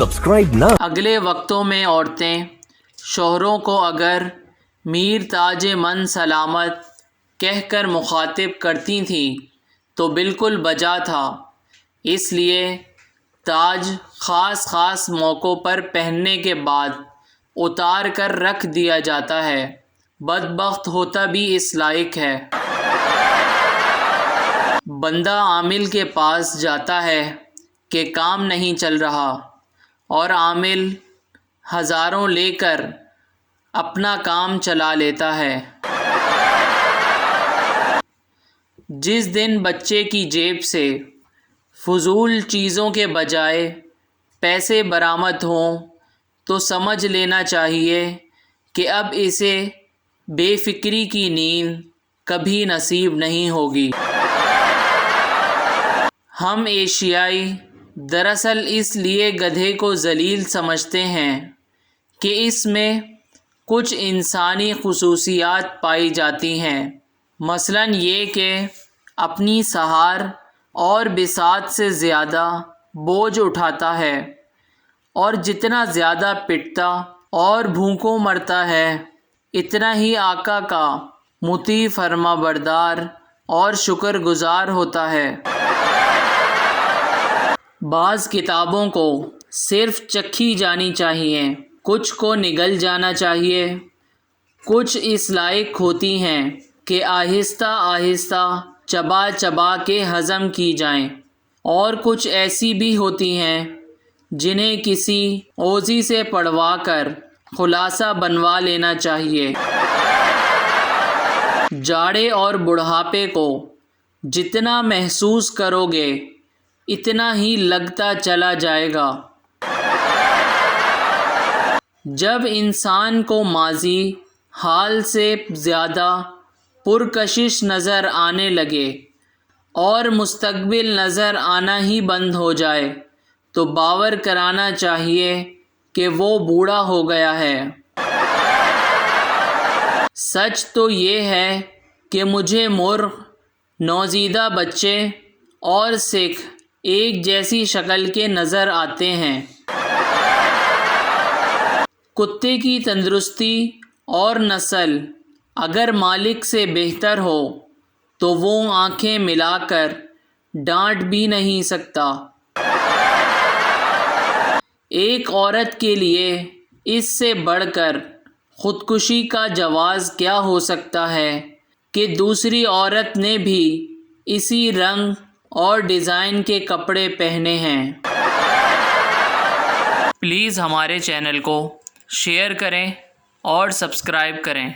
Subscribe ना। अगले वक्तों में औरतें शोहरों को अगर मीर ताज मन सलामत कहकर मुखातिब करती थीं तो बिल्कुल बजा था। इसलिए ताज ख़ास मौक़ों पर पहनने के बाद उतार कर रख दिया जाता है। बदबख्त होता भी इस लायक है। बंदा आमिल के पास जाता है कि काम नहीं चल रहा और आमिल हज़ारों लेकर अपना काम चला लेता है। जिस दिन बच्चे की जेब से फ़ुज़ूल चीज़ों के बजाय पैसे बरामद हों तो समझ लेना चाहिए कि अब इसे बेफ़िक्री की नींद कभी नसीब नहीं होगी। हम एशियाई दरअसल इसलिए गधे को ज़लील समझते हैं कि इसमें कुछ इंसानी ख़ुसूसियात पाई जाती हैं। मसलन ये कि अपनी सहार और बिसात से ज़्यादा बोझ उठाता है और जितना ज़्यादा पिटता और भूखों मरता है इतना ही आका का मुती फरमाबरदार और शुक्रगुज़ार होता है। बाज़ किताबों को सिर्फ़ चखी जानी चाहिए, कुछ को निगल जाना चाहिए। कुछ इस लायक होती हैं कि आहिस्ता आहिस्ता चबा चबा के हज़म की जाएं, और कुछ ऐसी भी होती हैं जिन्हें किसी ओज़ी से पढ़वा कर खुलासा बनवा लेना चाहिए। जाड़े और बुढ़ापे को जितना महसूस करोगे इतना ही लगता चला जाएगा। जब इंसान को माजी हाल से ज़्यादा पुरकशिश नज़र आने लगे और मुस्तकबिल नज़र आना ही बंद हो जाए तो बावर कराना चाहिए कि वो बूढ़ा हो गया है। सच तो ये है कि मुझे मुर्ग़, नौज़ीदा बच्चे और सिख एक जैसी शक्ल के नज़र आते हैं। कुत्ते की तंदुरुस्ती और नस्ल अगर मालिक से बेहतर हो तो वो आंखें मिलाकर डांट भी नहीं सकता। एक औरत के लिए इससे बढ़कर ख़ुदकुशी का जवाज़ क्या हो सकता है कि दूसरी औरत ने भी इसी रंग और डिज़ाइन के कपड़े पहने हैं। प्लीज़ हमारे चैनल को शेयर करें और सब्सक्राइब करें।